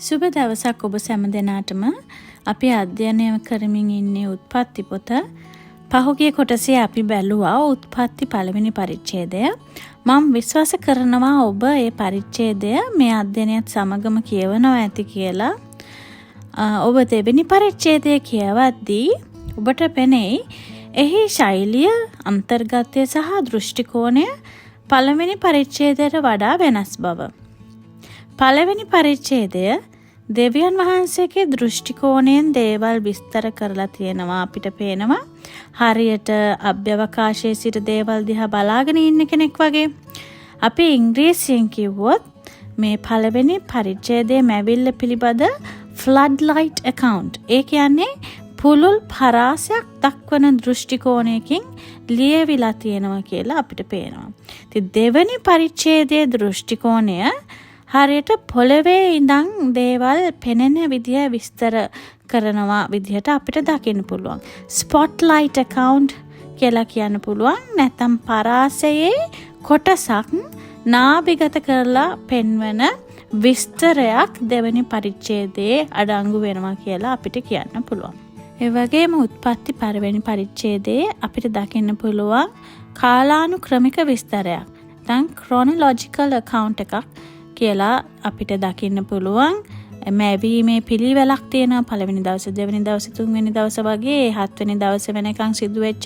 සුබ දවසක් ඔබ සැම දෙනාටම. අපි අධ්‍යයනය කරමින් ඉන්නේ උත්පත්ති පොත. පහුගිය කොටසේ අපි බැලුවා උත්පත්ති පළවෙනි පරිච්ඡේදය. මම විශ්වාස කරනවා ඔබ මේ පරිච්ඡේදය මේ අධ්‍යයනයත් සමගම කියවනවා ඇති කියලා. ඔබ දෙවෙනි පරිච්ඡේදය කියවද්දී ඔබට පෙනෙයි එහි ශෛලිය, අන්තර්ගතය සහ දෘෂ්ටි කෝණය පළවෙනි පරිච්ඡේදයට වඩා වෙනස් බව. පළවෙනි පරිච්ඡේදය දෙවියන් වහන්සේගේ දෘෂ්ටි කෝණයෙන් දේවල් විස්තර කරලා තියෙනවා. අපිට පේනවා හරියට අභ්‍යවකාශයේ සිට දේවල් දිහා බලාගෙන ඉන්න කෙනෙක් වගේ. අපි ඉංග්‍රීසියෙන් කිව්වොත් මේ පළවෙනි පරිච්ඡේදයේ මැවිල්ල පිළිබඳ floodlight account. ඒ කියන්නේ පුළුල් පරාසයක් දක්වන දෘෂ්ටි කෝණයකින් ලියවිලා තියෙනවා කියලා අපිට පේනවා. ඉතින් දෙවෙනි පරිච්ඡේදයේ දෘෂ්ටි කෝණය හරියට පොළවේ ඉඳන් දේවල් පෙනෙන විදිය විස්තර කරනවා විදිහට අපිට දකින්න පුළුවන්. ස්පොට්ලයිට් account කියලා කියන්න පුළුවන්. නැත්නම් පරාසයේ කොටසක් නාභිගත කරලා පෙන්වන විස්තරයක් දෙවෙනි පරිච්ඡේදයේ අඩංගු වෙනවා කියලා අපිට කියන්න පුළුවන්. ඒ වගේම උත්පත්ති පළවෙනි පරිච්ඡේදයේ අපිට දකින්න පුළුවන් කාලානුක්‍රමික විස්තරයක්. දැන් chronological account එකක් කියලා අපිට දකින්න පුළුවන්. මැවීමේ පිළිවෙලක් තියෙනවා. පළවෙනි දවසේ, දෙවෙනි දවසේ, තුන්වෙනි දවසේ වගේ 7 වෙනි දවසේ වෙනකන් සිදුවෙච්ච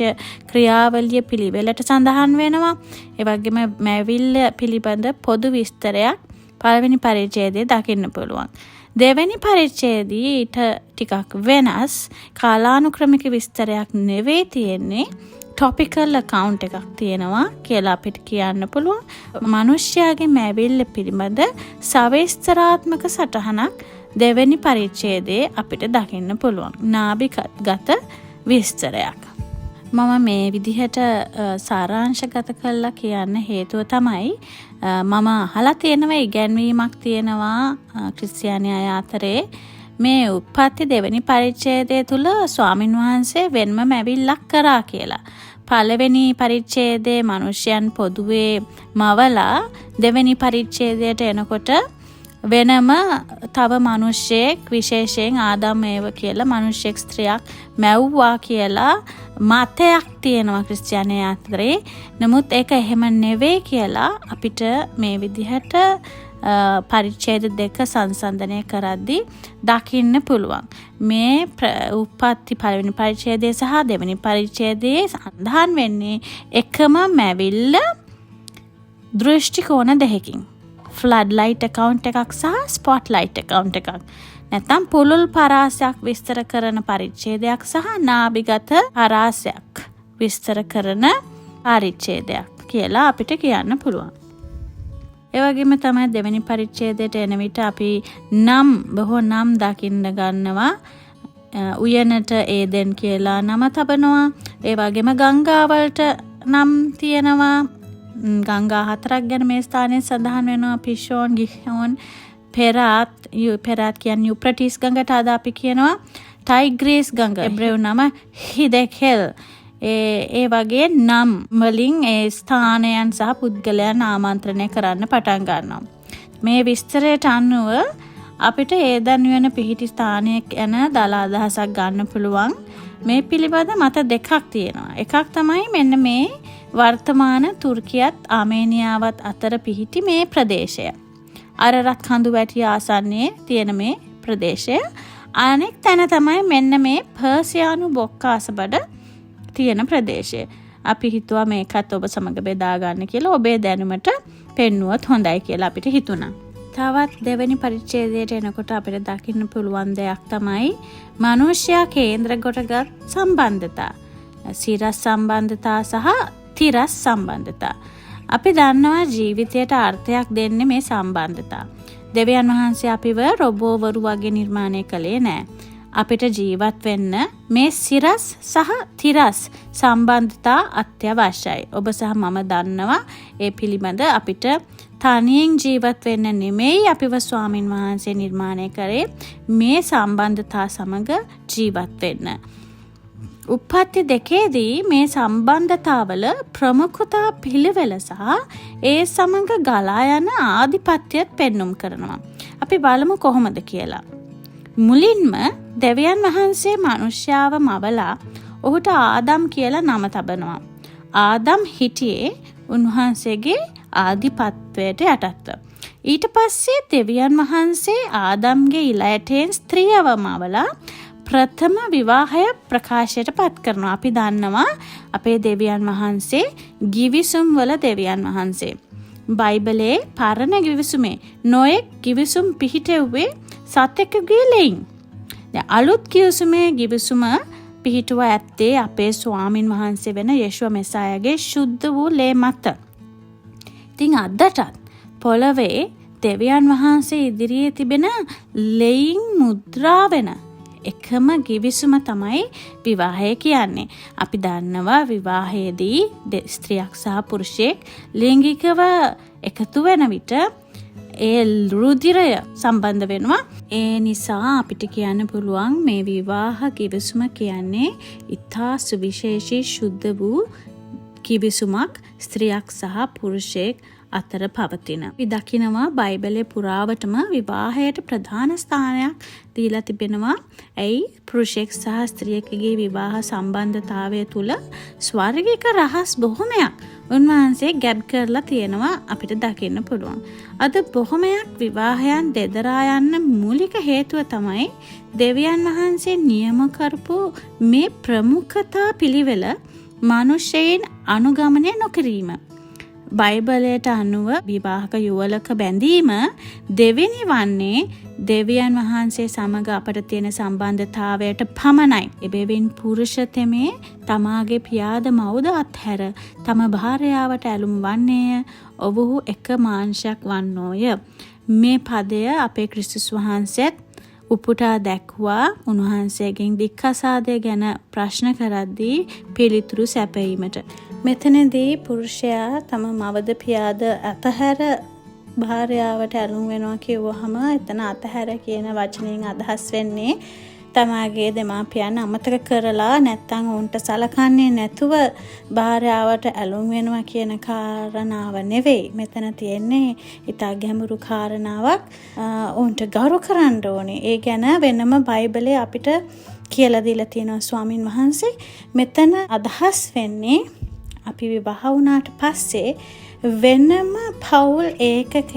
ක්‍රියාවලිය පිළිවෙලට සඳහන් වෙනවා. ඒ වගේම මැවිල්ල පිළිබඳ පොදු විස්තරයක් පළවෙනි පරිච්ඡේදයේ දකින්න පුළුවන්. දෙවෙනි පරිච්ඡේදයේ ඊට ටිකක් වෙනස් කාලානුක්‍රමික විස්තරයක් නෙවෙයි තියෙන්නේ. topical account එකක් තියෙනවා කියලා අපිට කියන්න පුළුවන්. මිනිස්යාගේ මැවිල්ල පිළිබඳ සවිස්තරාත්මක සටහනක් දෙවෙනි පරිච්ඡේදයේ අපිට දකින්න පුළුවන්. නාභිගත විස්තරයක්. මම මේ විදිහට සාරාංශගත කරලා කියන්න හේතුව තමයි මම අහලා තියෙනවා ඉගැන්වීමක් තියෙනවා ක්‍රිස්තියානි අය අතරේ මේ උත්පත්ති දෙවෙනි පරිච්ඡේදය තුල ස්වාමින් වහන්සේ වෙනම මැවිල්ලක් කරා කියලා. පළවෙනි පරිච්ඡේදයේ මිනිසයන් පොදුවේ මවලා දෙවෙනි පරිච්ඡේදයට එනකොට වෙනම තව මිනිසෙක් විශේෂයෙන් ආදම් ඒව කියලා මිනිසෙක් ස්ත්‍රියක් මැව්වා කියලා මතයක් තියෙනවා ක්‍රිස්තියානි අතරේ. නමුත් ඒක එහෙම නෙවෙයි කියලා අපිට මේ විදිහට පරිච්ඡේද දෙක සංසන්දනය කරද්දී දකින්න පුළුවන්. මේ උත්පත්ති පළවෙනි පරිච්ඡේදය සහ දෙවෙනි පරිච්ඡේදයේ සඳහන් වෙන්නේ එකම මැවිල්ල දෘෂ්ටි කෝණ දෙකකින්. floodlight account එකක් සහ spotlight account එකක්. නැත්නම් පුළුල් පරාසයක් විස්තර කරන පරිච්ඡේදයක් සහ නාභිගත පරාසයක් විස්තර කරන පරිච්ඡේදයක් කියලා අපිට කියන්න පුළුවන්. ඒ වගේම තමයි දෙවෙනි පරිච්ඡේදයට එන විට අපි බොහෝ නම් දකින්න ගන්නවා. උයනට ඒදෙන් කියලා නම තබනවා. ඒ වගේම ගංගාවලට නම් තියෙනවා. ගංගා 4ක් ගැන මේ ස්ථානයේ සඳහන් වෙනවා. පිෂෝන්, ගිහෝන්, පෙරාත් කියන්නේ යුප්‍රටිස් ගඟට අද අපි කියනවා ටයිග්‍රීස් ගඟ. එබ්‍රේව නම හිදෙකෙල්. ඒ වගේ නම් වලින් ඒ ස්ථානයන් සහ පුද්ගලයන් ආමන්ත්‍රණය කරන්න පටන් ගන්නවා. මේ විස්තරයට අනුව අපිට ඒදන් වෙන පිහිටි ස්ථානයක් ගැන දල අදහසක් ගන්න පුළුවන්. මේ පිළිබඳ මත දෙකක් තියෙනවා. එකක් තමයි මෙන්න මේ වර්තමාන තුර්කියත් ආමේනියාවත් අතර පිහිටි මේ ප්‍රදේශය. අරරත් කඳු වැටිය ආසන්නයේ තියෙන මේ ප්‍රදේශය. අනෙක් තැන තමයි මෙන්න මේ පර්සියානු බොක්කාසබඩ තියෙන ප්‍රදේශය. අපි හිතුවා මේකත් ඔබ සමග බෙදා ගන්න කියලා. ඔබේ දැනුමට පෙන්නුවොත් හොඳයි කියලා අපිට හිතුණා. තවත් දෙවෙනි පරිච්ඡේදයට එනකොට අපිට දකින්න පුළුවන් දෙයක් තමයි මනුෂ්‍යයා කේන්ද්‍ර කොටගත් සම්බන්ධතා. සිරස් සම්බන්ධතා සහ තිරස් සම්බන්ධතා. අපි දන්නවා ජීවිතයට අර්ථයක් දෙන්නේ මේ සම්බන්ධතා. දෙවියන් වහන්සේ අපිව රොබෝවරු වගේ නිර්මාණය කළේ නෑ. අපිට ජීවත් වෙන්න මේ සිරස් සහ තිරස් සම්බන්ධතා අත්‍යවශ්‍යයි. ඔබ සහ මම දන්නවා ඒ පිළිබඳ අපිට තනියෙන් ජීවත් වෙන්න නෙමෙයි අපිව ස්වාමින් වහන්සේ නිර්මාණය කරේ මේ සම්බන්ධතා සමග ජීවත් වෙන්න. උප්පත්ති දෙකේදී මේ සම්බන්ධතාවල ප්‍රමුඛතා පිළිවෙල සහ ඒ සමග ගලා යන ආධිපත්‍යයත් පෙන්눔 කරනවා. අපි බලමු කොහොමද කියලා. මුලින්ම දෙවියන් වහන්සේ මිනිස්යාව මවලා ඔහුට ආදම් කියලා නම තබනවා. ආදම් හිටියේ උන්වහන්සේගේ ආධිපත්‍යයට යටත්ව. ඊට පස්සේ දෙවියන් වහන්සේ ආදම්ගේ ඉලයටෙන් ස්ත්‍රියව මවලා ප්‍රථම විවාහය ප්‍රකාශයට පත් කරනවා. අපි දන්නවා අපේ දෙවියන් වහන්සේ ගිවිසුම් වල දෙවියන් වහන්සේ. බයිබලයේ පරණ ගිවිසුමේ නොයෙක් ගිවිසුම් පිහිටෙව්වේ සත්‍යකගේ ලෙයින්. දැන් අලුත් ගිවිසුමේ ගිවිසුම පිහිටුව ඇත්තේ අපේ ස්වාමින් වහන්සේ වෙන යේෂුව මෙසායගේ ශුද්ධ වූ ලේ මත. ඉතින් අදටත් පොළවේ දෙවියන් වහන්සේ ඉදිරියේ තිබෙන ලෙයින් මුද්‍රා වෙන එකම ගිවිසුම තමයි විවාහය කියන්නේ. අපි දන්නවා විවාහයේදී ස්ත්‍රියක් සහ පුරුෂයෙක් ලිංගිකව එකතු වෙන විට ඒ රුධිරය සම්බන්ධ වෙනවා. ඒ නිසා අපිට කියන්න පුළුවන් මේ විවාහ ගිවිසුම කියන්නේ ඉතා සුවිශේෂී ශුද්ධ වූ ගිවිසුමක් ස්ත්‍රියක් සහ පුරුෂයෙක් අතර පවතින. අපි දකිනවා බයිබලයේ පුරාවටම විවාහයට ප්‍රධාන ස්ථානයක් දීලා තිබෙනවා. ඇයි? පුරුෂයෙක් සහ ස්ත්‍රියකගේ විවාහ සම්බන්ධතාවය තුල ස්වර්ගික රහස් බොහොමයක් උන්වහන්සේ ගැබ් කරලා තියෙනවා අපිට දකින්න පුළුවන්. අද බොහොමයක් විවාහයන් දෙදරා යන්න මූලික හේතුව තමයි දෙවියන් වහන්සේ නියම කරපු මේ ප්‍රමුඛතා පිළිවෙල මිනිසෙයින් අනුගමනය නොකිරීම. බයිබලයට අනුව විවාහක යුවලක බැඳීම දෙවෙනි වන්නේ දෙවියන් වහන්සේ සමග අපට තියෙන සම්බන්ධතාවයට පමණයි. එබැවින් පුරුෂ තෙමේ තමාගේ පියාද මව්ද අත්හැර තම භාර්යාවට ඇලුම් වන්නේය. ඔවුහු එක මාංශයක් වන්නෝය. මේ පදය අපේ ක්‍රිස්තුස් වහන්සේත් උපුටා දැක්වා උන්වහන්සේගෙන් දික්කසාදය ගැන ප්‍රශ්න කරද්දී පිළිතුරු සැපයීමට. මෙතනදී පුරුෂයා තම මවද පියාද අතහැර භාර්යාවට ඇලුම් වෙනවා කිව්වහම එතන අතහැර කියන වචනයෙන් අදහස් වෙන්නේ තමාගේ දෙමාපියන් අමතක කරලා නැත්තම් උන්ට සලකන්නේ නැතුව භාර්යාවට ඇලුම් වෙනවා කියන කාරණාව නෙවෙයි. මෙතන තියෙන්නේ ඊට ගැඹුරු කාරණාවක්. උන්ට ගෞරව කරන්න ඕනේ. ඒ ගැන වෙනම බයිබලයේ අපිට කියලා දීලා තියෙනවා ස්වාමින් වහන්සේ. මෙතන අදහස් වෙන්නේ අපි විවාහ වුණාට පස්සේ වෙනම පවුල් ඒකකයක්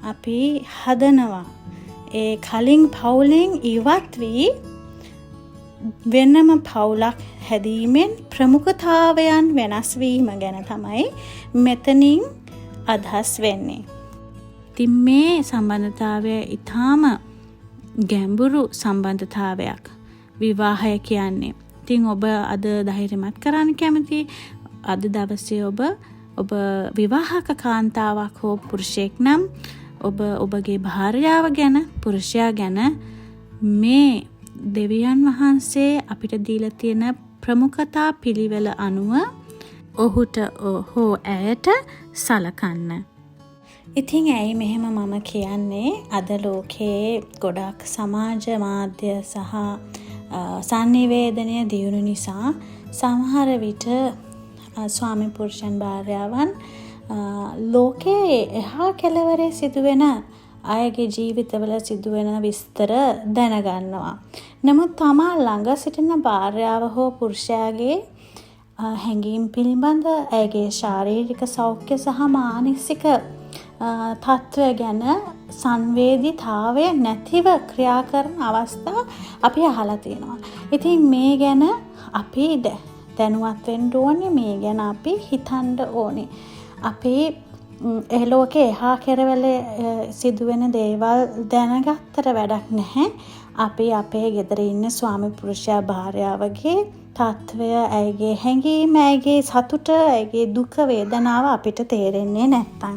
අපි හදනවා. ඒ කලින් පවුලෙන් ඉවත් වී වෙනම පවුලක් හැදීමෙන් ප්‍රමුඛතාවයන් වෙනස් වීම ගැන තමයි මෙතනින් අදහස් වෙන්නේ. ඉතින් මේ සම්බන්ධතාවය ඊටාම ගැඹුරු සම්බන්ධතාවයක් විවාහය කියන්නේ. ඉතින් ඔබ අද ධෛර්යමත් කරන්න කැමති අද දවසේ ඔබ විවාහක කාන්තාවක් හෝ පුරුෂයෙක් නම් ඔබගේ භාර්යාව ගැන පුරුෂයා ගැන මේ දෙවියන් වහන්සේ අපිට දීලා තියෙන ප්‍රමුඛතා පිළිවෙල අනුව ඔහුට හෝ ඇයට සලකන්න. ඉතින් ඇයි මෙහෙම මම කියන්නේ අද ලෝකයේ ගොඩක් සමාජ මාධ්‍ය සහ සංනිවේදනය දියුණු නිසා සමහර විට ස්වාමි පුරුෂයන් භාර්යාවන් ලෝකයේ එහා කෙළවරේ සිදුවෙන අයගේ ජීවිතවල සිදුවෙන විස්තර දැනගන්නවා. නමුත් තමා ළඟ සිටින භාර්යාව හෝ පුරුෂයාගේ හැඟීම් පිළිබඳ ඇයගේ ශාරීරික සෞඛ්‍ය සහ මානසික තත්ත්වය ගැන සංවේදීතාවය නැතිව ක්‍රියා කරන අවස්ථා අපි අහලා තියෙනවා. ඉතින් මේ ගැන අපි දැනුවත් වෙන්න ඕනේ. මේ ගැන අපි හිතන්න ඕනේ. අපි ලෝකේ එහා කෙරවලේ සිදුවෙන දේවල් දැනගත්තට වැඩක් නැහැ. අපි අපේ ගෙදර ඉන්න ස්වාමි පුරුෂයා භාර්යාවගේ තත්ත්වය, ඇයගේ හැඟීම්, ඇයගේ සතුට, ඇයගේ දුක වේදනාව අපිට තේරෙන්නේ නැත්තම්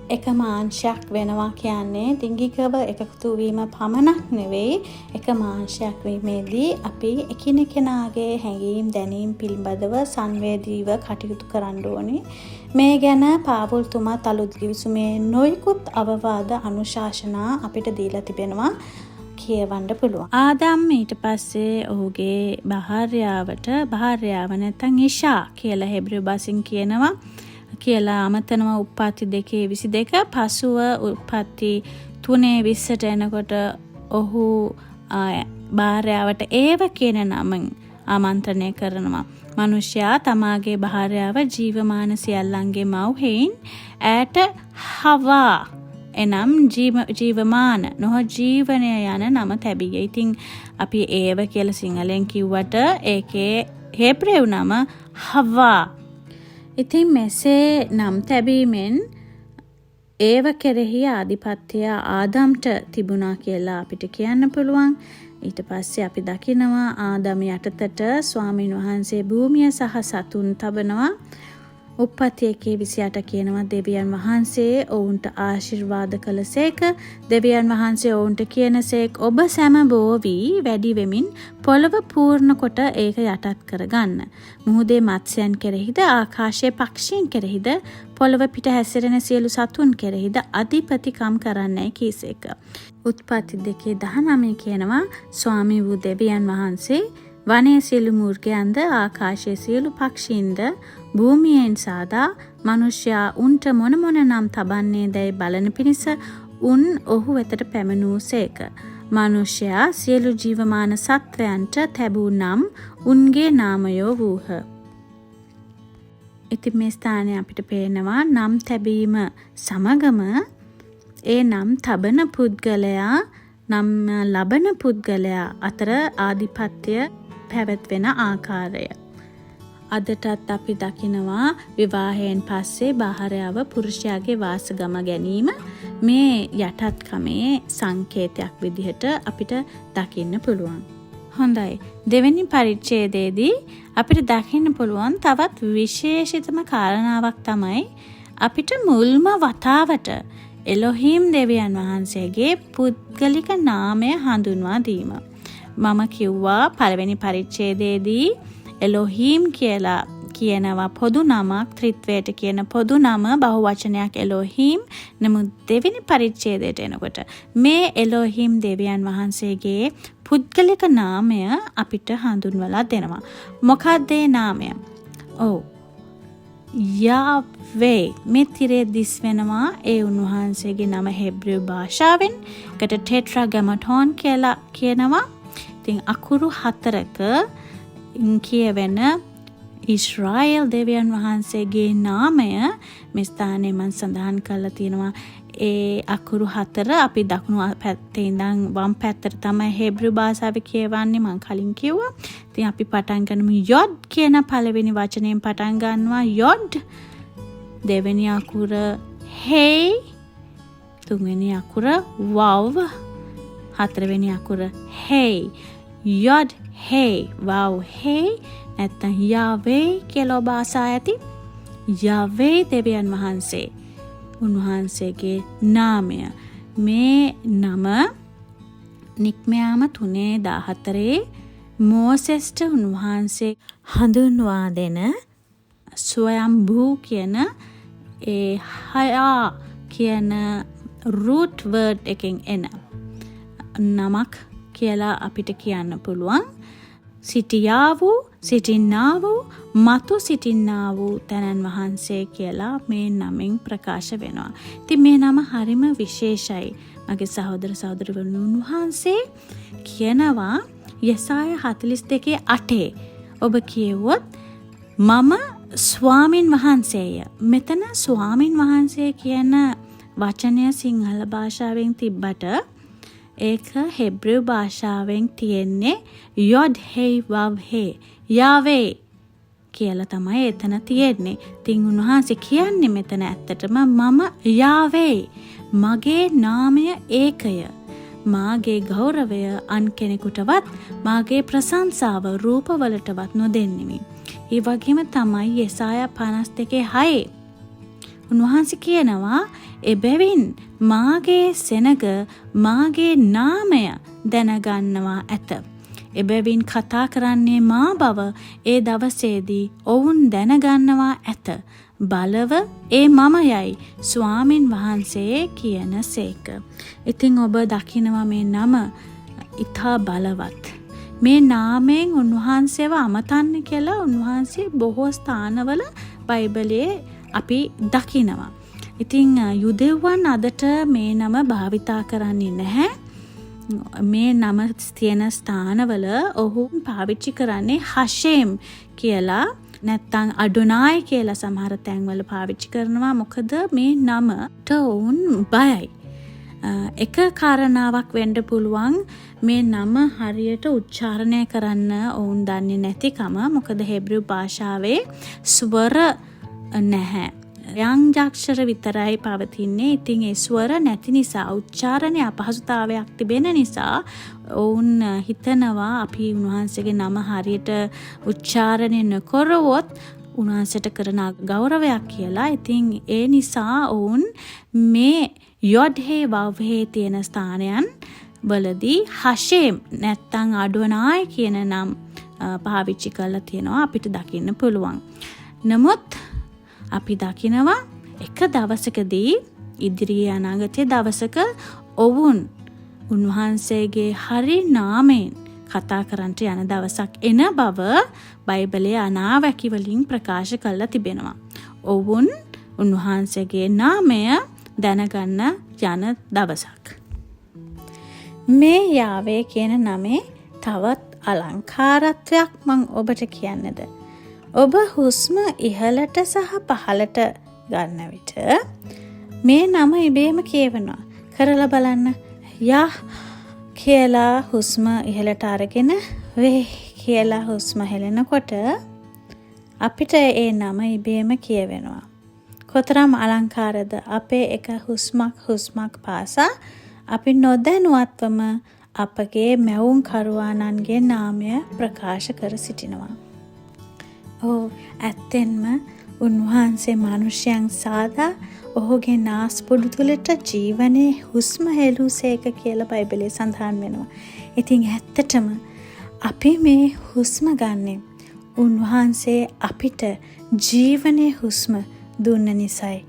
එක මාංශයක් වෙනවා කියන්නේ ලිංගිකව එකතු වීම පමණක් නෙවෙයි. එක මාංශයක් වීමේදී අපි එකිනෙකනාගේ හැඟීම් දැනීම් පිළිබඳව සංවේදීව කටයුතු කරන්න ඕනේ. මේ ගැන පාවුල්තුමා අලුත් ගිවිසුමේ නොයෙකුත් අවවාද අනුශාසනා අපිට දීලා තිබෙනවා. කියවන්න පුළුවන්. ආදම් ඊට පස්සේ ඔහුගේ භාර්යාව නැත්නම් ඉෂා කියලා හෙබ්‍රෙව් භාෂෙන් කියනවා කියලා අමතනවා උප්පත්ති 2:22. පසුව උප්පත්ති 3:20ට එනකොට ඔහු භාර්යාවට ඒව කියන නමින් ආමන්ත්‍රණය කරනවා. මිනිසයා තමාගේ භාර්යාව ජීවමාන සියල්ලන්ගේ මව් හේයින් ඈට හවා එනම් ජීවමාන නොහ ජීවනය යන නම තැබිය. ඉතින් අපි ඒව කියලා සිංහලෙන් කිව්වට ඒකේ හෙබ්‍රෙව් නම හවා. ඉතින් මෙසේ නම් තැබීමෙන් ඒව කෙරෙහි ආධිපත්‍යය ආදම්ට තිබුණා කියලා අපිට කියන්න පුළුවන්. ඊට පස්සේ අපි දකිනවා ආදම් යටතට ස්වාමීන් වහන්සේ භූමිය සහ සතුන් තබනවා. උප්පත්ති 1:28 කියනවා දෙවියන් වහන්සේ ඔවුන්ට ආශිර්වාද කළසේක. දෙවියන් වහන්සේ ඔවුන්ට කියනසේක ඔබ සැම බෝ වී වැඩි වෙමින් පොළව පූර්ණ කොට ඒක යටත් කරගන්න. මුහුදේ මත්ස්‍යයන් කෙරෙහිද ආකාශයේ පක්ෂීන් කෙරෙහිද පොළව පිට හැසිරෙන සියලු සතුන් කෙරෙහිද අධිපතිකම් කරන්නයි කීසේක. උත්පත්ති 2:19 කියනවා ස්වාමී වූ දෙවියන් වහන්සේ වනයේ සියලු මෘගයන්ද ආකාශයේ සියලු පක්ෂීන්ද භූමියෙන් සාදා මිනිසයා උන්ට මොන නම් තබන්නේ දැයි බලන පිණිස උන් ඔහු වෙතට පැමිණූසේක. මිනිසයා සියලු ජීවමාන සත්වයන්ට තැබූ නම් උන්ගේ නාමයෝ වූහ. ඉතින් මේ ස්ථානයේ අපිට පේනවා නම් තැබීම සමගම ඒ නම් තබන පුද්ගලයා නම් ලබන පුද්ගලයා අතර ආධිපත්‍ය පැවැත්වෙන ආකාරය. අදටත් අපි දකිනවා විවාහයෙන් පස්සේ භාර්යාව පුරුෂයාගේ වාසගම ගැනීම මේ යටත්කමේ සංකේතයක් විදිහට අපිට දකින්න පුළුවන්. හොඳයි. දෙවෙනි පරිච්ඡේදයේදී අපිට දකින්න පුළුවන් තවත් විශේෂිතම කාරණාවක් තමයි අපිට මුල්ම වතාවට එලොහිම් දෙවියන් වහන්සේගේ පුද්ගලික නාමය හඳුන්වා දීම. මම කිව්වා පළවෙනි පරිච්ඡේදයේදී එලොහිම් කියලා කියනවා පොදු නමක්, ත්‍රිත්වයට කියන පොදු නම බහුවචනයක් එලොහිම්. නමුත් දෙවෙනි පරිච්ඡේදයට එනකොට මේ එලොහිම් දෙවියන් වහන්සේගේ පුද්ගලික නාමය අපිට හඳුන්වලා දෙනවා. මොකක්ද ඒ නාමය? යාවේ මේ තිරේ දිස් වෙනවා ඒ උන්වහන්සේගේ නම හෙබ්‍රෙව් භාෂාවෙන්. ඒකට ටෙට්‍රාග්‍රැමටෝන් කියලා කියනවා. ඉතින් අකුරු 4ක කියවෙන ඊශ්‍රායෙල් දෙවියන් වහන්සේගේ නාමය මේ ස්ථානයේ මම සඳහන් කරලා තියෙනවා. ඒ අකුරු 4 අපි දකුණු පැත්තේ ඉඳන් වම් පැත්තට තමයි හෙබ්‍රෙව් භාෂාවේ කියවන්නේ. මම කලින් කිව්වා. ඉතින් අපි පටන් ගන්නමු යොඩ් කියන පළවෙනි වචනයෙන් පටන් ගන්නවා. යොඩ්. දෙවෙනි අකුර හේ. තුන්වෙනි අකුර වව්. හතරවෙනි අකුර හේ. යොඩ් හේ වව් හේ. නැත්නම් යාවේ කියලා භාෂා ඇති. යාවේ දෙවියන් වහන්සේ උන්වහන්සේගේ නාමය. මේ නම නික්මයාම 3:14 මෝසෙස්ට උන්වහන්සේ හඳුන්වා දෙන ස්වයම්භූ කියන ඒ හයා කියන රූට් වර්ඩ් එකෙන් එන නමක් කියලා අපිට කියන්න පුළුවන්. සිටියා වූ, සිටින්නා වූ, මතු සිටින්නා වූ තැනන් වහන්සේ කියලා මේ නමින් ප්‍රකාශ වෙනවා. ඉතින් මේ නම හරිම විශේෂයි. මගේ සහෝදර සහෝදරිවරුන් වහන්සේ කියනවා යසාය 42:8 ඔබ කියවොත් මම ස්වාමින් වහන්සේය. මෙතන ස්වාමින් වහන්සේ කියන වචනය සිංහල භාෂාවෙන් තිබ්බට ඒක හෙබ්‍රෙව් භාෂාවෙන් තියෙන්නේ යොඩ් හේ වව් හේ යාවේ කියලා තමයි එතන තියෙන්නේ. ඉතින් උන්වහන්සේ කියන්නේ මෙතන ඇත්තටම මම යාවේ. මගේ නාමය ඒකය. මාගේ ගෞරවය අන් කෙනෙකුටවත් මාගේ ප්‍රශංසාව රූපවලටවත් නොදෙන්නෙමි. ඒ වගේම තමයි යෙසාය 52:6 උන්වහන්සේ කියනවා එබැවින් මාගේ සෙනග මාගේ නාමය දැනගන්නවා ඇත. එබැවින් කතා කරන්නේ මා බව ඒ දවසේදී ඔවුන් දැනගන්නවා ඇත. බලව ඒ මමයයි ස්වාමින් වහන්සේ කියන සේක. ඉතින් ඔබ දකිනවා මේ නම ඉතා බලවත්. මේ නාමයෙන් උන්වහන්සේව අමතන්න කියලා උන්වහන්සේ බොහෝ ස්ථානවල බයිබලයේ අපි දකිනවා. ඉතින් යුදෙව්වන් අදට මේ නම භාවිතා කරන්නේ නැහැ. මේ නම තියෙන ස්ථානවල ඔහු පාවිච්චි කරන්නේ හෂේම් කියලා නැත්තම් අඩොනායි කියලා සමහර තැන්වල පාවිච්චි කරනවා. මොකද මේ නමට ඔවුන් බයයි. එක කාරණාවක් වෙන්න පුළුවන් මේ නම හරියට උච්චාරණය කරන්න ඔවුන් දන්නේ නැතිකම. මොකද හෙබ්‍රු භාෂාවේ ස්වර නැහැ. ව්‍යංජාක්ෂර විතරයි පවතින්නේ. ඉතින් ඒ ස්වර නැති නිසා උච්චාරණය අපහසුතාවයක් තිබෙන නිසා ඔවුන් හිතනවා අපි උන්වහන්සේගේ නම හරියට උච්චාරණය නොකරවොත් උන්වහන්සේට කරන ගෞරවයක් කියලා. ඉතින් ඒ නිසා ඔවුන් මේ යොඩ්හේ වව්හේ තියෙන ස්ථානයන් වලදී හෂේම් නැත්තම් අඩොනායි කියන නම් පාවිච්චි කරලා තියෙනවා අපිට දකින්න පුළුවන්. නමුත් අපි දකිනවා එක දවසකදී ඉදිරියේ අනාගතයේ දවසක ඔවුන් උන්වහන්සේගේ හරි නාමයෙන් කතා කරන්නට යන දවසක් එන බව බයිබලයේ අනාවැකි වලින් ප්‍රකාශ කරලා තිබෙනවා. ඔවුන් උන්වහන්සේගේ නාමය දැනගන්න යන දවසක්. මේ යාවේ කියන නමේ තවත් අලංකාරත්වයක් මම ඔබට කියන්නද? ඔබ හුස්ම ඉහළට සහ පහළට ගන්න විට මේ නම ඉබේම කියවෙනවා. කරලා බලන්න. යා කියලා හුස්ම ඉහළට අරගෙන වේ කියලා හුස්ම හෙලනකොට අපිට ඒ නම ඉබේම කියවෙනවා. කොතරම් අලංකාරද? අපේ එක හුස්මක් පාසා අපි නොදැනුවත්වම අපගේ මැවුම් කරුවාණන්ගේ නාමය ප්‍රකාශ කර සිටිනවා. ඇත්තෙන්ම උන්වහන්සේ මනුෂ්‍යයන් සාදා ඔහුගේ නාස්පුඩු තුළට ජීවනයේ හුස්ම හෙළුසේක කියලා බයිබලයේ සඳහන් වෙනවා. ඉතින් ඇත්තටම අපි මේ හුස්ම ගන්නේ උන්වහන්සේ අපිට ජීවනයේ හුස්ම දුන්න නිසායි.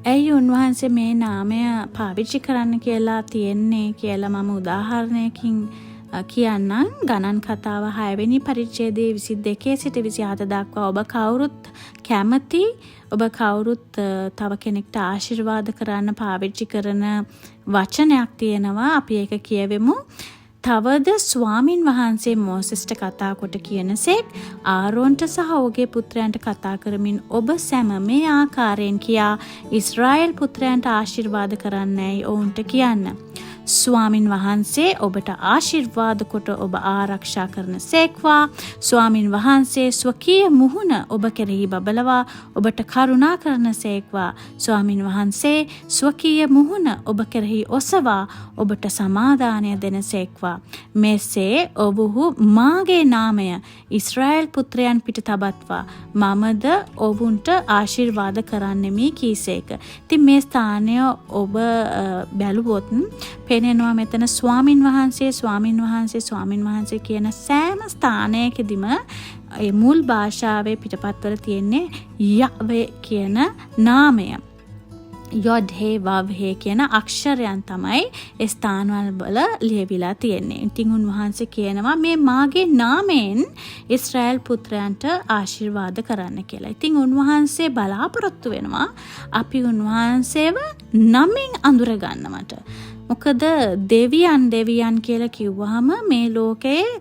ඇයි උන්වහන්සේ මේ නාමය පාවිච්චි කරන්න කියලා තියෙන්නේ කියලා මම උදාහරණයකින් කියන්නම්. ගණන් කතාව 6 වෙනි පරිච්ඡේදයේ 22 සිට 27 දක්වා ඔබ කවුරුත් කැමති, ඔබ කවුරුත් තව කෙනෙක්ට ආශිර්වාද කරන්න පාවිච්චි කරන වචනයක් තියෙනවා. අපි ඒක කියවෙමු. තවද ස්වාමින් වහන්සේ මෝසෙස්ට කතා කොට කියනසේක් ආරෝන්ට සහ ඔහුගේ පුත්‍රයන්ට කතා කරමින් ඔබ සැම මේ ආකාරයෙන් කියා ඉස්රායෙල් පුත්‍රයන්ට ආශිර්වාද කරන්නයි ඔවුන්ට කියන්න. ස්වාමින් වහන්සේ ඔබට ආශිර්වාද කොට ඔබ ආරක්ෂා කරන සේක්වා. ස්වාමින් වහන්සේ ස්වකීය මුහුණ ඔබ කෙරෙහි බබලවා ඔබට කරුණා කරන සේක්වා. ස්වාමින් වහන්සේ ස්වකීය මුහුණ ඔබ කෙරෙහි ඔසවා ඔබට සමාදානය දෙන සේක්වා. මෙසේ ඔවුහු මාගේ නාමය ඉස්රායෙල් පුත්‍රයන් පිට තබත්වා මමද ඔවුන්ට ආශිර්වාද කරන්නෙමි කීසේක. ඉතින් මේ ස්ථානය ඔබ බැලුවොත් පෙනෙනවා මෙතන ස්වාමින් වහන්සේ කියන සෑම ස්ථානයකදීම ඒ මුල් භාෂාවේ පිටපත්වල තියෙන්නේ යහ්වේ කියන නාමය. යොඩ්හේ වව්හේ කියන අක්ෂරයන් තමයි ඒ ස්ථානවල වල ලියවිලා තියෙන්නේ. ඉතින් උන්වහන්සේ කියනවා මේ මාගේ නාමයෙන් ඉස්රායෙල් පුත්‍රයන්ට ආශිර්වාද කරන්න කියලා. ඉතින් උන්වහන්සේ බලාපොරොත්තු වෙනවා අපි උන්වහන්සේව නමින් අඳුර ගන්නවට. මොකද දෙවියන් කියලා කිව්වහම මේ ලෝකයේ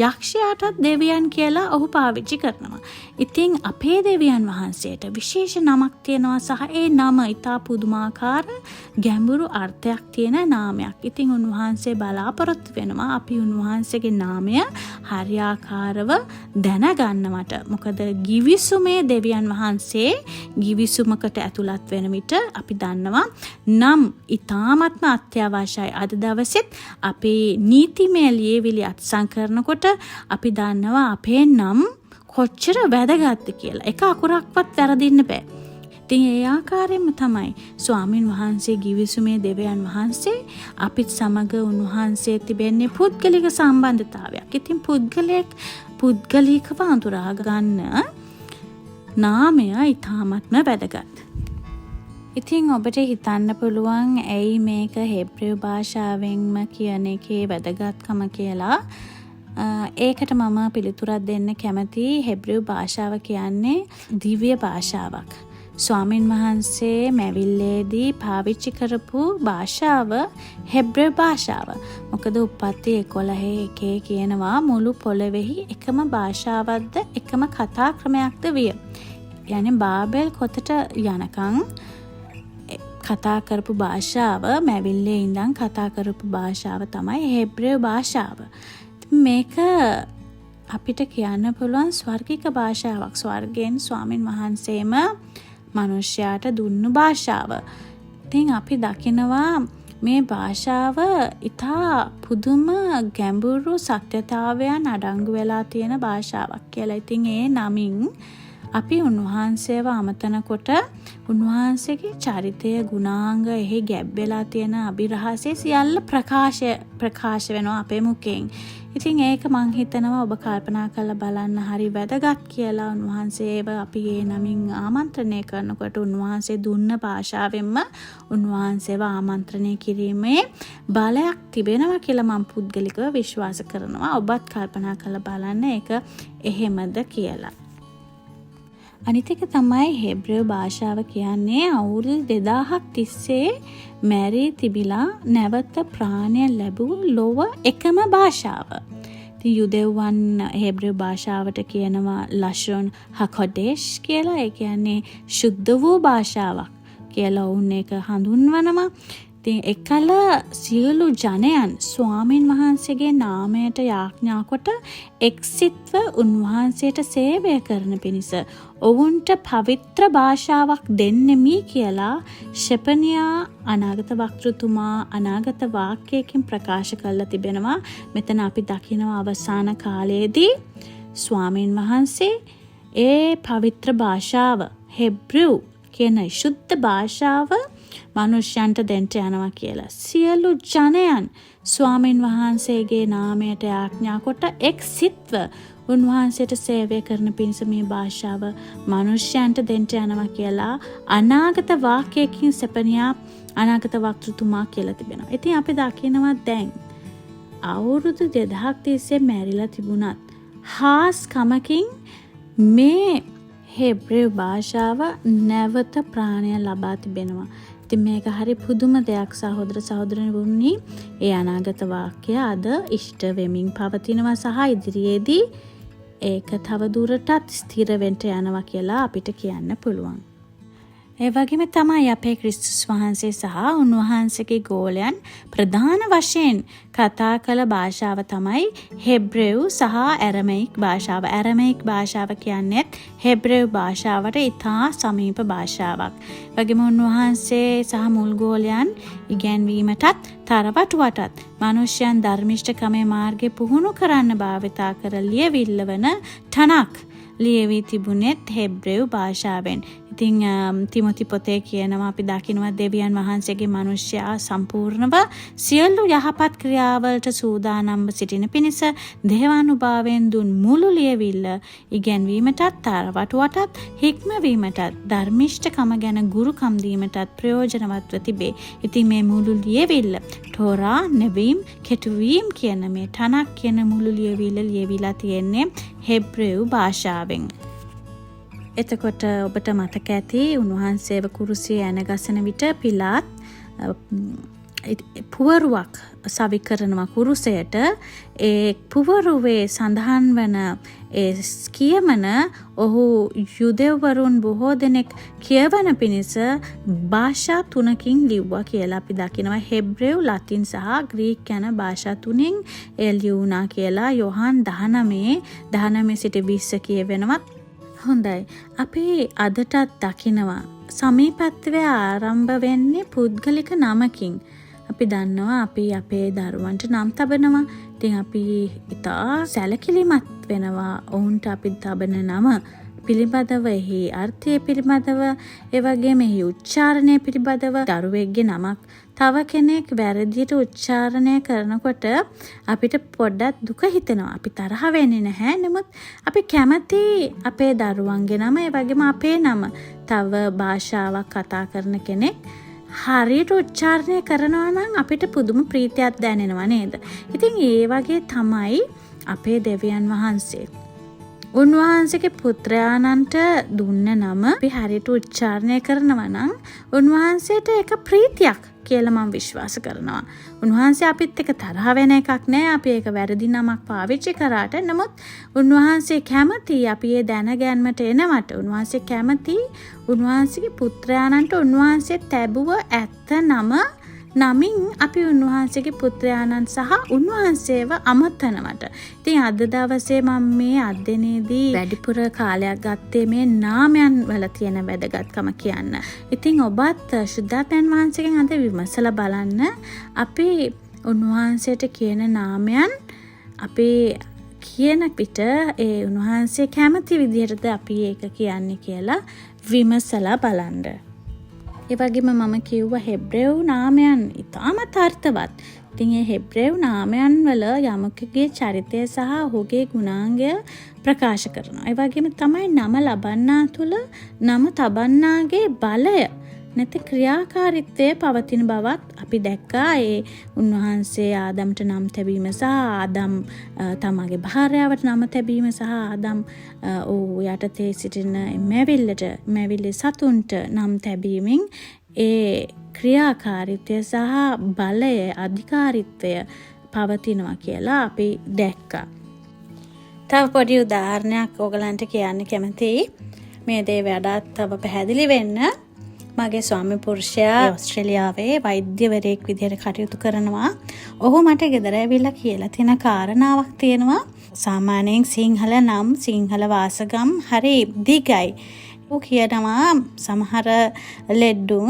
යක්ෂයාටත් දෙවියන් කියලා ඔහු පාවිච්චි කරනවා. ඉතින් අපේ දෙවියන් වහන්සේට විශේෂ නමක් තියෙනවා සහ ඒ නම ඉතා පුදුමාකාර ගැඹුරු අර්ථයක් තියෙන නාමයක්. ඉතින් උන්වහන්සේ බලාපොරොත්තු වෙනවා අපි උන්වහන්සේගේ නාමය හරියාකාරව දැනගන්නවට. මොකද ගිවිසුමේ දෙවියන් වහන්සේ ගිවිසුමකට ඇතුළත් වෙන විට අපි දන්නවා නම් ඉතාමත්ම අත්‍යවශ්‍යයි. අද දවසෙත් අපේ නීතිමය ලියවිලි අත්සන් කරනකොට අපි දන්නවා අපේ නම් කොච්චර වැදගත්ද කියලා. එක අකුරක්වත් වැරදින්න බෑ. ඉතින් ඒ ආකාරයෙන්ම තමයි ස්වාමින් වහන්සේ ගිවිසුමේ දෙවියන් වහන්සේ අපිත් සමග උන්වහන්සේ තිබෙන්නේ පුද්ගලික සම්බන්ධතාවයක්. ඉතින් පුද්ගලිකව අඳුරා ගන්න නාමය ඊටාත්ම වැදගත්. ඉතින් ඔබට හිතන්න පුළුවන් ඇයි මේක හෙබ්‍රෙව් භාෂාවෙන්ම කියන එකේ වැදගත්කම කියලා. ඒකට මම පිළිතුරක් දෙන්න කැමති. හෙබ්‍රෙව් භාෂාව කියන්නේ දිව්‍ය භාෂාවක්. ස්වාමින් වහන්සේ මැවිල්ලේදී පාවිච්චි කරපු භාෂාව හෙබ්‍රෙව් භාෂාව. මොකද උප්පත්ති 11 කියනවා මුළු පොළොවේහි එකම භාෂාවක්ද එකම කතා ක්‍රමයක්ද විය. يعني බාබෙල් කොතට යනකම් කතා කරපු භාෂාව මැවිල්ලේ ඉඳන් කතා කරපු භාෂාව තමයි හෙබ්‍රෙව් භාෂාව. මේක අපිට කියන්න පුළුවන් ස්වර්ගික භාෂාවක්. ස්වර්ගයෙන් ස්වාමින් වහන්සේම මනුෂ්‍යයාට දුන්නු භාෂාව. ඉතින් අපි දකිනවා මේ භාෂාව ඉතා පුදුම ගැඹුරු සත්‍යතාවයන් අඩංගු වෙලා තියෙන භාෂාවක් කියලා. ඉතින් ඒ නමින් අපි උන්වහන්සේව අමතනකොට උන්වහන්සේගේ චරිතය ගුණාංග එහි ගැබ්බෙලා තියෙන අභිරහසේ සියල්ල ප්‍රකාශ වෙනවා අපේ මුඛයෙන්. ඉතින් ඒක මං හිතනවා ඔබ කල්පනා කරලා බලන්න හරි වැදගත් කියලා. උන්වහන්සේව අපි ඒ නමින් ආමන්ත්‍රණය කරනකොට උන්වහන්සේ දුන්න භාෂාවෙන්ම උන්වහන්සේව ආමන්ත්‍රණය කිරීමේ බලයක් තිබෙනවා කියලා මම පුද්ගලිකව විශ්වාස කරනවා. ඔබත් කල්පනා කරලා බලන්න ඒක එහෙමද කියලා. අනිත් එක තමයි හෙබ්‍රෙව් භාෂාව කියන්නේ අවුරුදු 2000ක් තිස්සේ මැරී තිබිලා නැවත ප්‍රාණය ලැබූ ලොව එකම භාෂාව. ඉතින් යුදෙව්වන් හෙබ්‍රෙව් භාෂාවට කියනවා ලෂොන් හකොඩෙෂ් කියලා. ඒ කියන්නේ සුද්ධ වූ භාෂාවක් කියලා වුන් එක හඳුන්වනවා. ඉතින් එකල සියලු ජනයන් ස්වාමින් වහන්සේගේ නාමයට යාඥා කොට එක්සිත්ව උන්වහන්සේට සේවය කරන පිණිස ඔවුන්ට පවිත්‍ර භාෂාවක් දෙන්නෙමි කියලා ශෙපනියා අනාගත වක්තෘතුමා අනාගත වාක්‍යයකින් ප්‍රකාශ කරලා තිබෙනවා. මෙතන අපි දකිනවා අවසාන කාලයේදී ස්වාමින් වහන්සේ ඒ පවිත්‍ර භාෂාව හෙබ්‍රෙව් කියන ශුද්ධ භාෂාව මනුෂ්‍යයන්ට දෙන්න යනවා කියලා. සියලු ජනයන් ස්වාමින් වහන්සේගේ නාමයට යාඥා කොට එක් සිත්ව උන්වහන්සේට සේවය කරන පිණිස මේ භාෂාව මනුෂ්‍යයන්ට දෙන්න යනවා කියලා අනාගත වාක්‍යයකින් සෙපනියා අනාගත වක්තෘතුමා කියලා තිබෙනවා. ඉතින් අපි දකිනවා දැන් අවුරුදු 2000ක් තිස්සේ මැරිලා තිබුණත් හාස් කමකින් මේ හෙබ්‍රෙව් භාෂාව නැවත ප්‍රාණය ලබා තිබෙනවා. ඉතින් මේක හරි පුදුම දෙයක් සහෝදර සහෝදරයනි. ඒ අනාගත වාක්‍ය අද ඉෂ්ට වෙමින් පවතිනවා සහ ඉදිරියේදී ඒක තව දුරටත් ස්ථිර වෙන්න යනවා කියලා අපිට කියන්න පුළුවන්. ඒ වගේම තමයි අපේ ක්‍රිස්තුස් වහන්සේ සහ උන්වහන්සේගේ ගෝලයන් ප්‍රධාන වශයෙන් කතා කළ භාෂාව තමයි හෙබ්‍රෙව් සහ ඇරමයික් භාෂාව. ඇරමයික් භාෂාව කියන්නේ හෙබ්‍රෙව් භාෂාවට ඉතා සමීප භාෂාවක්. වගේම උන්වහන්සේ සහ මුල් ගෝලයන් ඉගැන්වීමටත් තරවටුවටත් මිනිසයන් ධර්මිෂ්ඨකමේ මාර්ගේ පුහුණු කරන්න භාවිතා කර ලියවිල්ල වන තනක් ලියවී තිබුණෙත් හෙබ්‍රෙව් භාෂාවෙන්. ඉතින් තිමොති පොතේ කියනවා අපි දකිනවා දෙවියන් වහන්සේගේ මිනිසයා සම්පූර්ණව සියලු යහපත් ක්‍රියාවලට සූදානම්ව සිටින පිණිස දේවානුභාවයෙන් දුන් මුළු ලියවිල්ල ඉගැන්වීමටත් තරවටුවටත් හික්මවීමටත් ධර්මිෂ්ඨකම ගැන ගුරුකම් දීමටත් ප්‍රයෝජනවත්ව තිබේ. ඉතින් මේ මුළු ලියවිල්ල තෝරා නෙවීම් කෙටුවීම් කියන මේ තනක් කියන මුළු ලියවිල්ල ලියවිලා තියෙන්නේ හෙබ්‍රෙව් භාෂාවෙන්. එතකොට ඔබට මතක ඇති උන්වහන්සේව කුරුසියේ ඇනගසන විට පිලාත් පුවරුවක් සවි කරනවා කුරුසයට. ඒ පුවරුවේ සඳහන් වන ඒ කියමන ඔහු යුදෙව්වරුන් බොහෝ දෙනෙක් කියවන පිණිස භාෂා 3කින් ලිව්වා කියලා අපි දකිනවා. හෙබ්‍රෙව්, ලතින් සහ ග්‍රීක් යන භාෂා 3න් ඒ ලියුණා කියලා යොහන් 19 සිට 20 කියවෙනවා. හොඳයි. අපි අදටත් දකිනවා සමීපත්වය ආරම්භ වෙන්නේ පුද්ගලික නමකින්. අපි දන්නවා අපි අපේ දරුවන්ට නම් තබනවා. ඉතින් අපි ඉතා සැලකිලිමත් වෙනවා ඔවුන්ට අපි තබන නම පිළිබඳව, එහි අර්ථය පිළිබඳව, ඒ වගේම එහි උච්චාරණය පිළිබඳව. දරුවෙක්ගේ නමක් තව කෙනෙක් වැරදියට උච්චාරණය කරනකොට අපිට පොඩ්ඩක් දුක හිතෙනවා. අපි තරහ වෙන්නේ නැහැ. නමුත් අපි කැමති අපේ දරුවන්ගේ නම ඒ වගේම අපේ නම තව භාෂාවක් කතා කරන කෙනෙක් හරියට උච්චාරණය කරනවා නම් අපිට පුදුම ප්‍රීතියක් දැනෙනවා නේද? ඉතින් ඒ වගේ තමයි අපේ දෙවියන් වහන්සේ. උන්වහන්සේගේ පුත්‍රයාණන්ට දුන්න නම අපි හරියට උච්චාරණය කරනවා නම් උන්වහන්සේට ඒක ප්‍රීතියක් කියලා මම විශ්වාස කරනවා. උන්වහන්සේ අපිත් එක්ක තරහ වෙන එකක් නෑ. අපි ඒක වැරදි නමක් පාවිච්චි කරාට. නමුත් උන්වහන්සේ කැමති අපි ඒ දැනගැන්මට එනවට. උන්වහන්සේ කැමති උන්වහන්සේගේ පුත්‍රයාණන්ට උන්වහන්සේ තැබුව ඇත්ත නමින් අපි උන්වහන්සේගේ පුත්‍රයාණන් සහ උන්වහන්සේව අමතනවට. ඉතින් අද දවසේ මම මේ අධ්‍යයනයේදී වැඩිපුර කාලයක් ගත්තේ මේ නාමයන් වල තියෙන වැදගත්කම කියන්න. ඉතින් ඔබත් ශුද්ධාත්මයන් වහන්සේගෙන් අද විමසලා බලන්න අපි උන්වහන්සේට කියන නාමයන් අපි කියන පිට ඒ උන්වහන්සේ කැමති විදිහටද අපි ඒක කියන්නේ කියලා විමසලා බලන්න. ඒ වගේම මම කිව්වා හෙබ්‍රේව් නාමයන් ඉතාමත් අර්ථවත්. ඉතින් මේ හෙබ්‍රේව් නාමයන් වල යමකගේ චරිතය සහ ඔහුගේ ගුණාංගය ප්‍රකාශ කරනවා. ඒ වගේම තමයි නම ලබන්නා තුල නම තබන්නාගේ බලය නැති ක්‍රියාකාරීත්වය පවතින බවත් අපි දැක්කා. ඒ උන්වහන්සේ ආදම්ට නම් තැබීම සහ ආදම් තමගේ භාර්යාවට නම තැබීම සහ ආදම් යටතේ සිටින මැවිල්ලේ සතුන්ට නම් තැබීමෙන් ඒ ක්‍රියාකාරීත්වය සහ බලය අධිකාරීත්වය පවතිනවා කියලා අපි දැක්කා. තව පොඩි උදාහරණයක් ඔයගලන්ට කියන්න කැමතියි. මේ දේ වඩාත් තව පැහැදිලි වෙන්න. මගේ ස්වාමි පුරුෂයා ඕස්ට්‍රේලියාවේ වෛද්‍යවරයෙක් විදිහට කටයුතු කරනවා. ඔහු මට ගෙදර ඇවිල්ලා කියලා තියෙන කාරණාවක් තියෙනවා. සාමාන්‍යයෙන් සිංහල නම් සිංහල වාසගම් හරි දිගයි. ඔහු කියනවා සමහර ලෙඩ්ඩු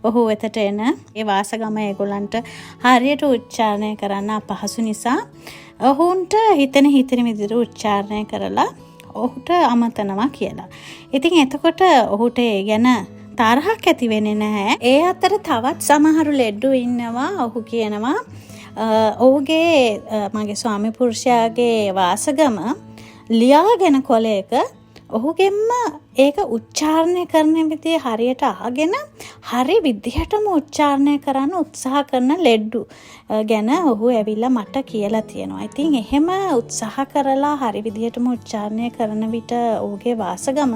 ඔහු වෙතට එන ඒ වාසගම ඒගොල්ලන්ට හරියට උච්චාරණය කරන්න අපහසු නිසා ඔහුන්ට හිතෙන විදිහට උච්චාරණය කරලා ඔහුට අමතනවා කියලා. ඉතින් එතකොට ඔහුට ඒ ගැන තරහක් ඇති වෙන්නේ නැහැ. ඒ අතර තවත් සමහරු ලෙඩ්ඩු ඉන්නවා. ඔහු කියනවා ඔහුගේ මගේ ස්වාමි පුරුෂයාගේ වාසගම ලියාගෙන කොලයක ඔහුගෙන්ම ඒක උච්චාරණය කරන විදිය හරියට අහගෙන හරි විදිහටම උච්චාරණය කරන්න උත්සාහ කරන ලෙඩ්ඩු ගැන ඔහු ඇවිල්ලා මට කියලා තියෙනවා. ඉතින් එහෙම උත්සාහ කරලා හරි විදිහටම උච්චාරණය කරන විට ඔහුගේ වාසගම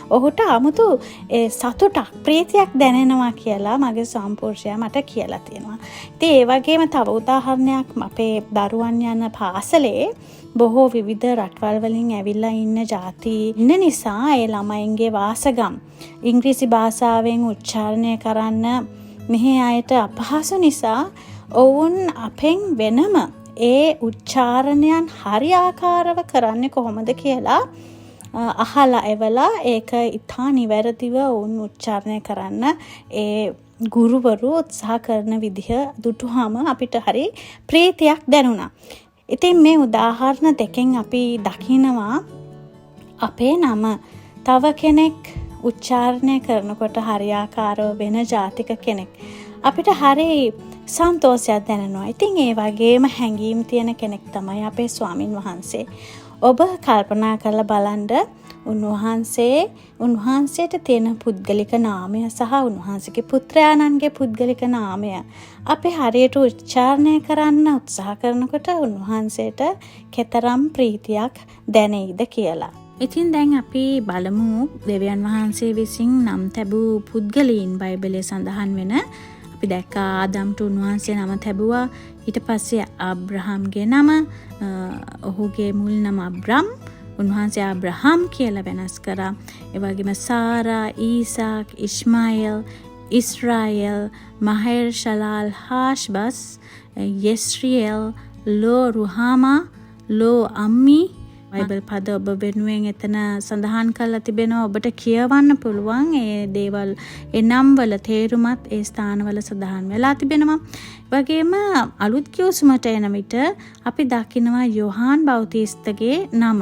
ඔහුට 아무තු සතුටක් ප්‍රීතියක් දැනෙනවා කියලා මගේ සම්පූර්ණයා මට කියලා තියෙනවා. ඉතින් ඒ වගේම තව උදාහරණයක් අපේ දරුවන් යන පාසලේ බොහෝ විවිධ රටවල් වලින් ඇවිල්ලා ඉන්න ಜಾති ඉන්න නිසා ඒ ළමයින්ගේ වාසගම් ඉංග්‍රීසි භාෂාවෙන් උච්චාරණය කරන්න මෙහි අයට අපහසු නිසා ඔවුන් අපෙන් වෙනම ඒ උච්චාරණයන් හරියාකාරව කරන්නේ කොහොමද කියලා අහලා එවලා ඒක ඉතා නිවැරදිව ඔවුන් උච්චාරණය කරන්න ඒ ගුරුවරු උත්සාහ කරන විදිහ දුටුවාම අපිට හරි ප්‍රීතියක් දැනුණා. ඉතින් මේ උදාහරණ දෙකෙන් අපි දකිනවා අපේ නම තව කෙනෙක් උච්චාරණය කරනකොට හරියාකාරව වෙන ජාතික කෙනෙක් අපිට හරි සන්තෝෂයක් දැනෙනවා. ඉතින් ඒ වගේම හැඟීම් තියෙන කෙනෙක් තමයි අපේ ස්වාමින් වහන්සේ. ඔබ කල්පනා කරලා බලන්න උන්වහන්සේට තියෙන පුද්ගලික නාමය සහ උන්වහන්සේගේ පුත්‍රයාණන්ගේ පුද්ගලික නාමය අපි හරියට උච්චාරණය කරන්න උත්සාහ කරනකොට උන්වහන්සේට කෙතරම් ප්‍රීතියක් දැනෙයිද කියලා. ඉතින් දැන් අපි බලමු දෙවියන් වහන්සේ විසින් නම් තැබූ පුද්ගලයන් බයිබලයේ සඳහන් වෙන. අපි දැක්කා ආදම්ට උන්වහන්සේ නම තැබුවා. ඊට පස්සේ අබ්‍රහම්ගේ නම ඔහුගේ මුල් නම අබ්‍රම් උන්වහන්සේ අබ්‍රහම් කියලා වෙනස් කරා. ඒ වගේම සාරා, ඊසාක්, ඉස්මායිල්, ඉස්රායෙල්, මහේර් ශලාල්, හාෂ්බස්, යෙස්රියෙල්, ලෝ රුහාමා, ලෝ අම්මි බයිබල් පද ඔබ වෙනුවෙන් එතන සඳහන් කරලා තිබෙනවා. ඔබට කියවන්න පුළුවන් ඒ දේවල් ඒ නම් වල තේරුමත් ඒ ස්ථානවල සඳහන් වෙලා තිබෙනවා. වගේම අලුත් කිව්සුමට එන විට අපි දකිනවා යෝහාන් බෞතිස්තගේ නම.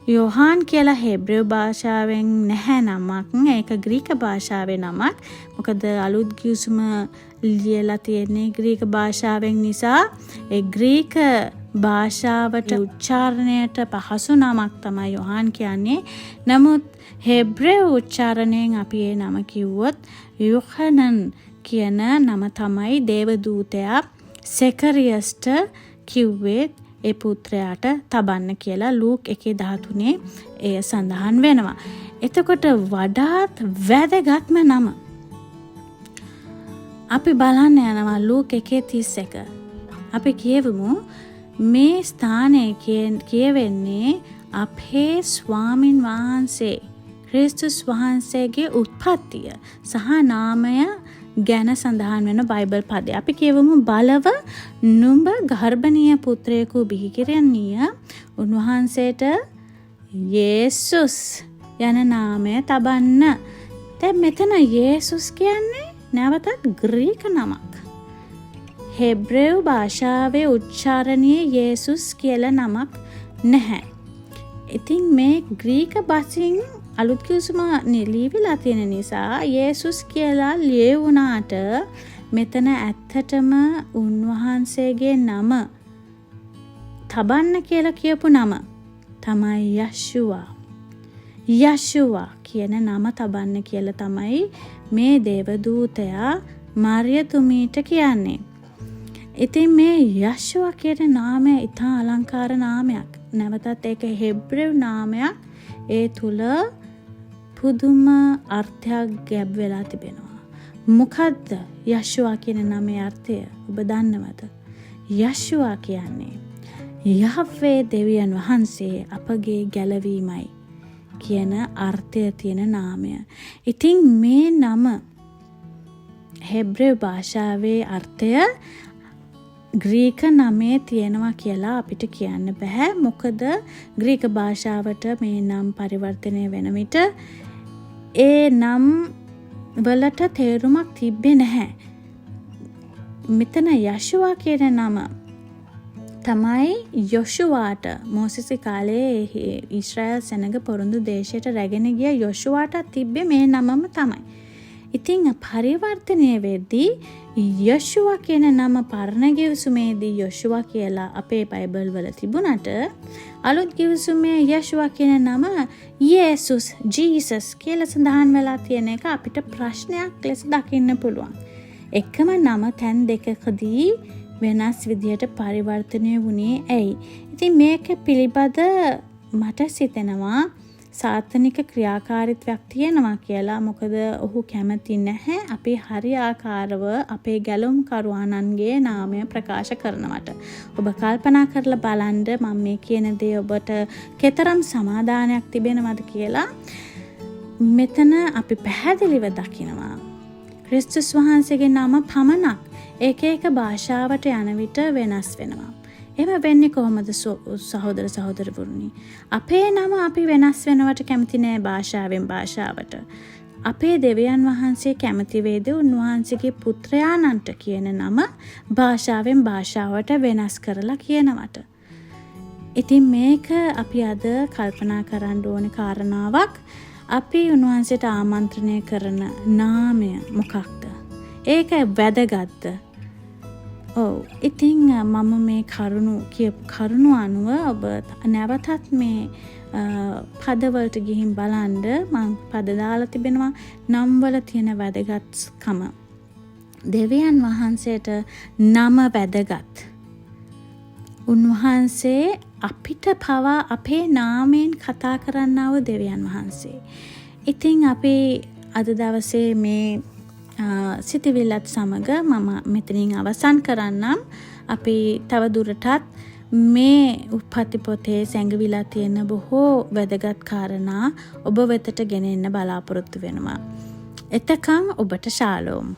යෝහාන් කියලා හෙබ්‍රේව භාෂාවෙන් නැහැ නමක්. ඒක ග්‍රීක භාෂාවේ නමක්. මොකද අලුත් කිව්සුම ලියලා තියෙන්නේ ග්‍රීක භාෂාවෙන් නිසා ඒ ග්‍රීක භාෂාවට උච්චාරණයට පහසු නමක් තමයි යොහාන් කියන්නේ. නමුත් හෙබ්‍රේව උච්චාරණයෙන් අපි ඒ නම කිව්වොත් යොහනන් කියන නම තමයි දේවදූතයා සෙකරියස්ට කිව්වේ ඒ පුත්‍රයාට තබන්න කියලා ලූක් 1:13 එය සඳහන් වෙනවා. එතකොට වඩාත් වැදගත්ම නම අපි බලන්න යනවා ලූක් 1:31. අපි කියවමු මේ ස්ථානයේ කියවෙන්නේ අපේ ස්වාමින් වහන්සේ ක්‍රිස්තුස් වහන්සේගේ උත්පත්තිය සහ නාමය ගැන සඳහන් වෙන බයිබල් පදය. අපි කියවමු බලව නුඹ ගර්භණීය පුත්‍රයෙකු බිහි කරන්නීය උන්වහන්සේට යේසුස් යන නාමය තබන්න. දැන් මෙතන යේසුස් කියන්නේ නැවතත් ග්‍රීක නමක්. හෙබ්‍රේව භාෂාවේ උච්චාරණයේ යේසුස් කියලා නමක් නැහැ. ඉතින් මේ ග්‍රීක බසින් අලුත් කිව්සුම ලියවිලා තියෙන නිසා යේසුස් කියලා ලියවුණාට මෙතන ඇත්තටම උන්වහන්සේගේ නම තබන්න කියලා කියපු නම තමයි යෂුවා. යෂුවා කියන නම තබන්න කියලා තමයි මේ දේවදූතයා මරියතුමීට කියන්නේ. ඉතින් මේ යෂුවා කියන නාමය ඉතා අලංකාර නාමයක්. නැවතත් ඒක හෙබ්‍රේව නාමයක්. ඒ තුල පුදුම අර්ථයක් ගැබ් වෙලා තිබෙනවා. මොකද්ද යෂුවා කියන නමේ අර්ථය? ඔබ දන්නවද? යෂුවා කියන්නේ යහ්වේ දෙවියන් වහන්සේ අපගේ ගැලවීමයි කියන අර්ථය තියෙන නාමය. ඉතින් මේ නම හෙබ්‍රේව භාෂාවේ අර්ථය ග්‍රීක නමේ තියෙනවා කියලා අපිට කියන්න බෑ. මොකද ග්‍රීක භාෂාවට මේ නම් පරිවර්තනය වෙන විට ඒ නම් වලට තේරුමක් තිබ්බේ නැහැ. මෙතන යෂුවා කියන නම තමයි යොෂුවාට මෝසෙස්ගේ කාලේ ඊශ්‍රායල් සෙනග පොරොන්දු දේශයට රැගෙන ගිය යොෂුවාට තිබ්බේ මේ නමම තමයි. ඉතින් පරිවර්තනය වෙද්දී යොෂුවා කියන නම පරණ ගිවිසුමේදී යොෂුවා කියලා අපේ බයිබල් වල තිබුණට අලුත් ගිවිසුමේ යොෂුවා කියන නම යේසුස් ජීසස් කියලා සඳහන් වෙලා තියෙන එක අපිට ප්‍රශ්නයක් ලෙස දකින්න පුළුවන්. එකම නම තැන් දෙකකදී වෙනස් විදියට පරිවර්තනය වුණේ ඇයි? ඉතින් මේක පිළිබඳ මට සිතෙනවා සාතනික ක්‍රියාකාරීත්වයක් තියෙනවා කියලා. මොකද ඔහු කැමති නැහැ අපි හරියාකාරව අපේ ගැලුම් කරුවාණන්ගේ නාමය ප්‍රකාශ කරනවට. ඔබ කල්පනා කරලා බලන්න මම මේ කියන දේ ඔබට කතරම් සමාදානයක් තිබෙනවද කියලා. මෙතන අපි පැහැදිලිව දකිනවා ක්‍රිස්තුස් වහන්සේගේ නම පමණක් එක එක භාෂාවට යන විට වෙනස් වෙනවා. එහෙම වෙන්නේ කොහොමද සහෝදර සහෝදරවරුනි? අපේ නම අපි වෙනස් වෙනවට කැමති නෑ භාෂාවෙන් භාෂාවට. අපේ දෙවියන් වහන්සේ කැමති වේද උන්වහන්සේගේ පුත්‍රයාණන්ට කියන නම භාෂාවෙන් භාෂාවට වෙනස් කරලා කියනවට. ඉතින් මේක අපි අද කල්පනා කරන්න ඕනේ කාරණාවක්. අපි උන්වහන්සේට ආමන්ත්‍රණය කරන නාමය මොකක්ද? ඒක වැදගත්ද? ඉතින් මම මේ කරුණු අනුව ඔබ නැවතත් මේ පදවලට ගිහින් බලන්න මම පද දාලා තිබෙනවා නම් වල තියෙන වැදගත්කම. දෙවියන් වහන්සේට නම වැදගත්. උන්වහන්සේ අපිට පවා අපේ නාමයෙන් කතා කරන්නව දෙවියන් වහන්සේ. ඉතින් අපි අද දවසේ මේ සිතවිල්ලත් සමග මම මෙතනින් අවසන් කරන්නම්. අපි තව දුරටත් මේ උත්පත්ති පොතේ සැඟවිලා තියෙන බොහෝ වැදගත් කාරණා ඔබ වෙතට ගෙනෙන්න බලාපොරොත්තු වෙනවා. එතකන් ඔබට ශාලෝම්.